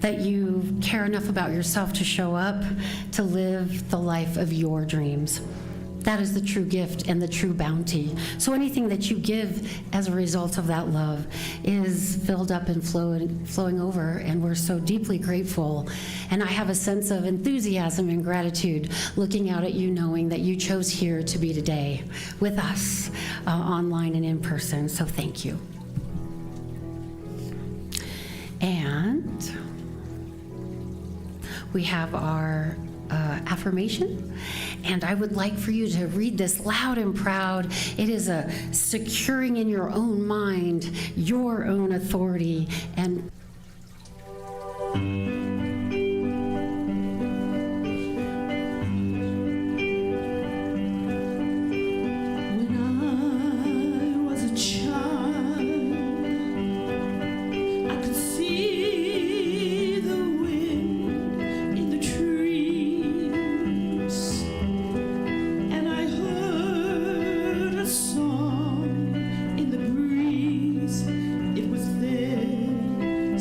that you care enough about yourself to show up, to live the life of your dreams. That is the true gift and the true bounty. So anything that you give as a result of that love is filled up and flowing over, and we're so deeply grateful. And I have a sense of enthusiasm and gratitude looking out at you, knowing that you chose here to be today with us, online and in person. So thank you. And we have our affirmation, and I would like for you to read this loud and proud. It is a securing in your own mind your own authority and Song in the breeze, it was there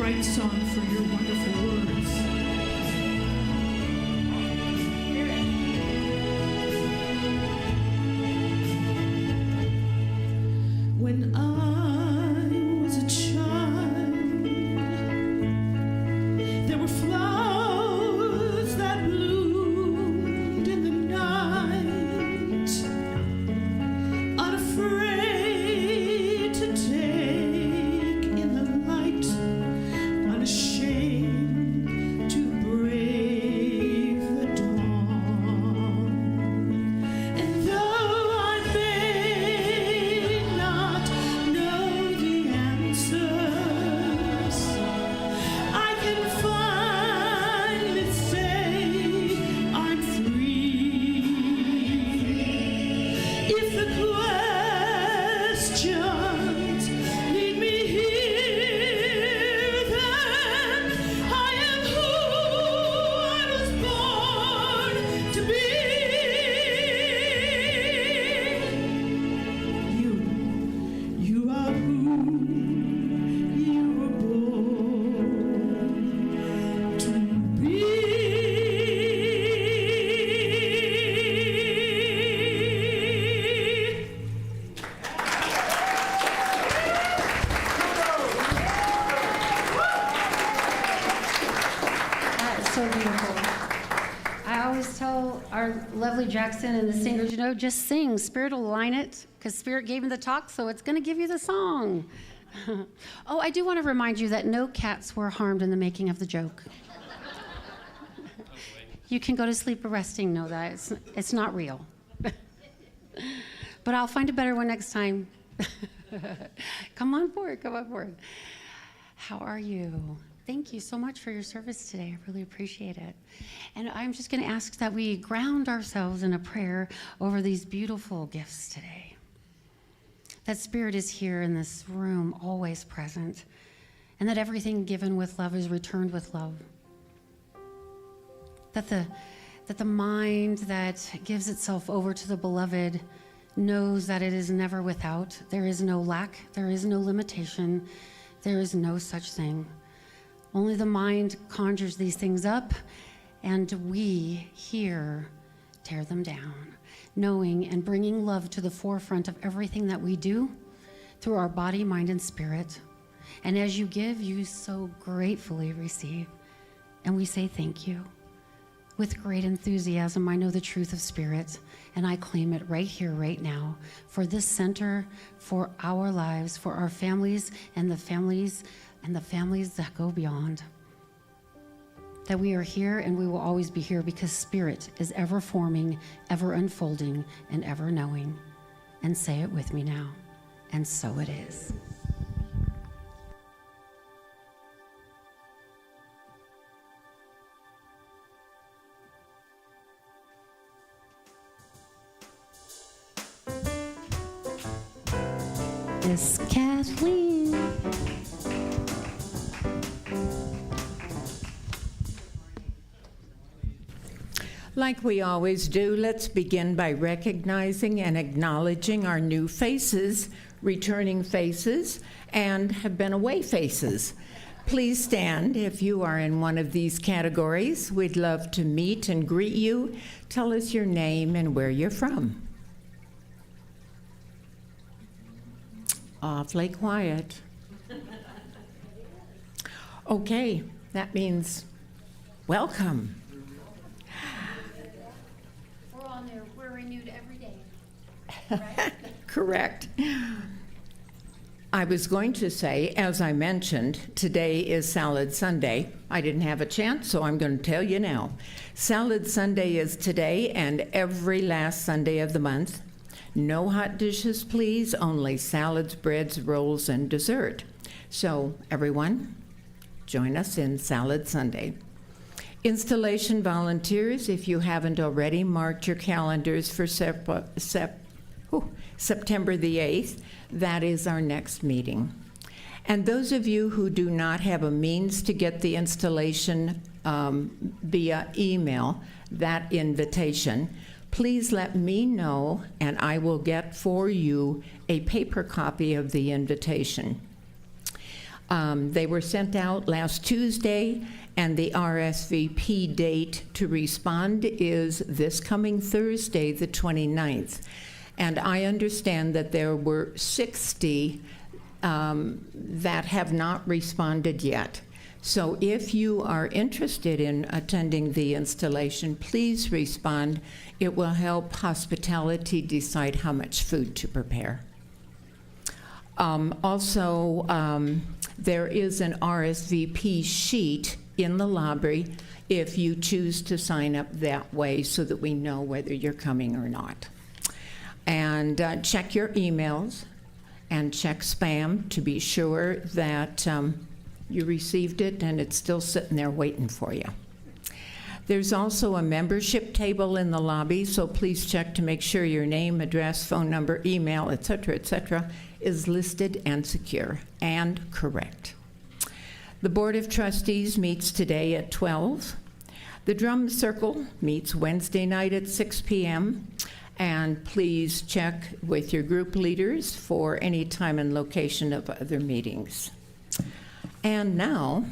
right song for your wonderful words. When I was a child, there were flowers that bloomed in the night, unafraid to take in the light, unashamed to brave the dawn. And though I may not know the answers, I can finally say I'm free. If the questions lead me here, then I am who I was born to be. You are who you were born to be. That's so beautiful. I always tell our lovely Jackson and the singers, just sing. Spirit will line it, because Spirit gave me the talk, so it's going to give you the song. Oh, I do want to remind you that no cats were harmed in the making of the joke. You can go to sleep resting, know that. It's not real. But I'll find a better one next time. Come on board, come on board. How are you? Thank you so much for your service today. I really appreciate it. And I'm just going to ask that we ground ourselves in a prayer over these beautiful gifts today. That Spirit is here in this room, always present, and that everything given with love is returned with love. That the mind that gives itself over to the beloved knows that it is never without. There is no lack, there is no limitation, there is no such thing. Only the mind conjures these things up, and we here tear them down, knowing and bringing love to the forefront of everything that we do through our body, mind, and spirit. And as you give, you so gratefully receive. And we say thank you. With great enthusiasm, I know the truth of Spirit, and I claim it right here, right now, for this center, for our lives, for our families, and the families that go beyond. That we are here and we will always be here because Spirit is ever forming, ever unfolding, and ever knowing. And say it with me now. And so it is. Miss Kathleen. Like we always do, let's begin by recognizing and acknowledging our new faces, returning faces, and have been away faces. Please stand if you are in one of these categories. We'd love to meet and greet you. Tell us your name and where you're from. Awfully quiet. Okay, that means welcome. We're renewed every day. Right? Correct. I was going to say, as I mentioned, today is Salad Sunday. I didn't have a chance, so I'm going to tell you now. Salad Sunday is today and every last Sunday of the month. No hot dishes, please, only salads, breads, rolls, and dessert. So, everyone, join us in Salad Sunday. Installation volunteers, if you haven't already, marked your calendars for September the 8th. That is our next meeting. And those of you who do not have a means to get the installation via email, that invitation, please let me know and I will get for you a paper copy of the invitation. They were sent out last Tuesday, and the RSVP date to respond is this coming Thursday, the 29th. And I understand that there were 60 that have not responded yet. So if you are interested in attending the installation, please respond. It will help hospitality decide how much food to prepare. Also, there is an RSVP sheet in the lobby if you choose to sign up that way so that we know whether you're coming or not. And check your emails and check spam to be sure that you received it and it's still sitting there waiting for you. There's also a membership table in the lobby, so please check to make sure your name, address, phone number, email, etc., is listed and secure and correct. The Board of Trustees meets today at 12. The Drum Circle meets Wednesday night at 6 p.m. And please check with your group leaders for any time and location of other meetings. And now,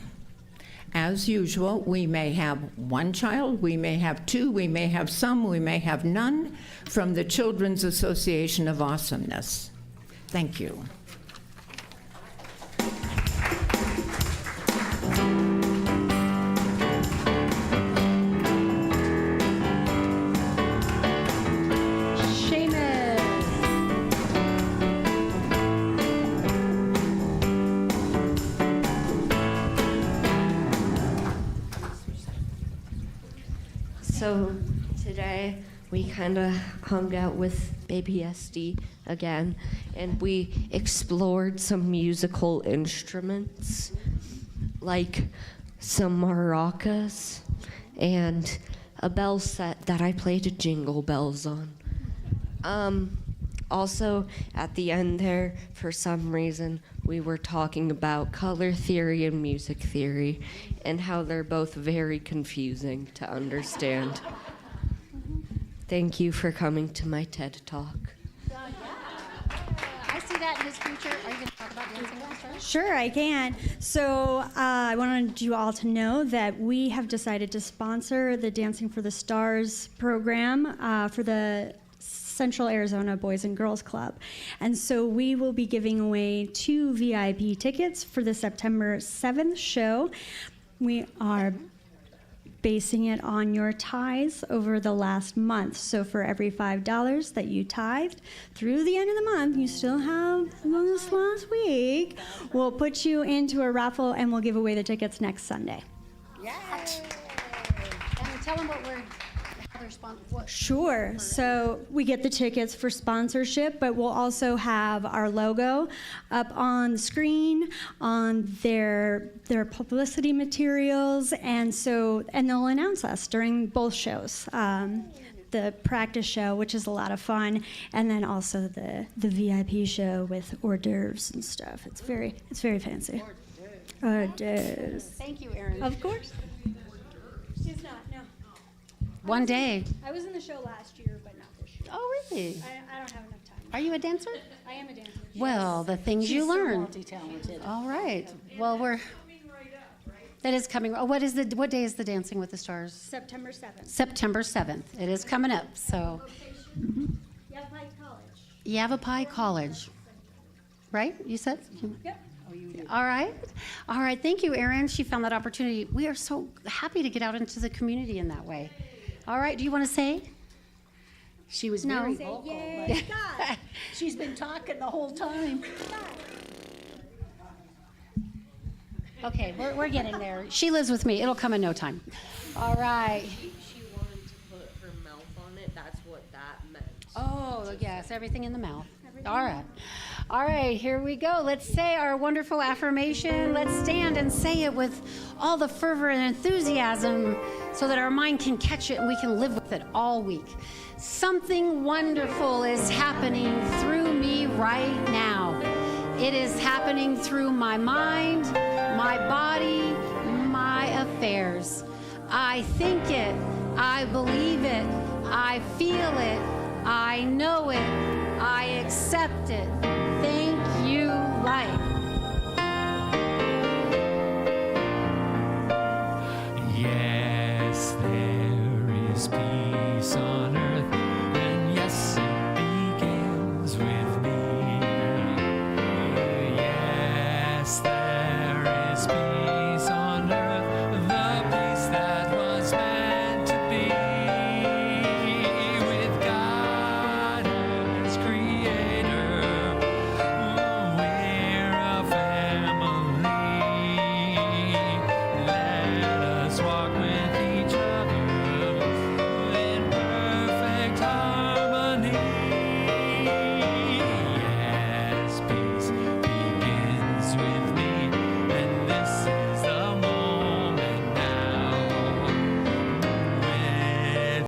as usual, we may have one child, we may have two, we may have some, we may have none from the Children's Association of Awesomeness. Thank you. So today we kind of hung out with baby SD again, and we explored some musical instruments, like some maracas and a bell set that I played jingle bells on. Also, at the end there, for some reason, we were talking about color theory and music theory and how they're both very confusing to understand. Thank you for coming to my TED Talk. I see that in his future. Are you going to talk about dancing with the stars? Sure, I can. So I wanted you all to know that we have decided to sponsor the Dancing for the Stars program for the Central Arizona Boys and Girls Club. And so we will be giving away 2 VIP tickets for the September 7th show. We are basing it on your tithes over the last month. So for every $5 that you tithed through the end of the month, you still have this last week, we'll put you into a raffle and we'll give away the tickets next Sunday. Yay! And tell them what they're sponsoring. Sure. So we get the tickets for sponsorship, but we'll also have our logo up on the screen, on their publicity materials, and they'll announce us during both shows. The practice show, which is a lot of fun, and then also the VIP show with hors d'oeuvres and stuff. It's very fancy. Hors d'oeuvres. Thank you, Erin. Of course. She's not. No. One day. I was in the show last year, but not this year. Oh, really? I don't have enough time. Are you a dancer? I am a dancer. Well, the things you learn. Multi-talented. All right. Well, that is coming. Oh, what day is the Dancing with the Stars? September 7th. September 7th. It is coming up. So, Yavapai College. Yavapai College. Right? You said? Yep. All right. All right. Thank you, Erin. She found that opportunity. We are so happy to get out into the community in that way. All right. Do you want to say? She was very vocal. Yay, but she's been talking the whole time. Okay, we're getting there. She lives with me. It'll come in no time. All right. She wanted to put her mouth on it. That's what that meant. Oh, yes, everything in the mouth. All right. All right, here we go. Let's say our wonderful affirmation. Let's stand and say it with all the fervor and enthusiasm so that our mind can catch it and we can live with it all week. Something wonderful is happening through me right now. It is happening through my mind, my body, my affairs. I think it, I believe it, I feel it, I know it, I accept it.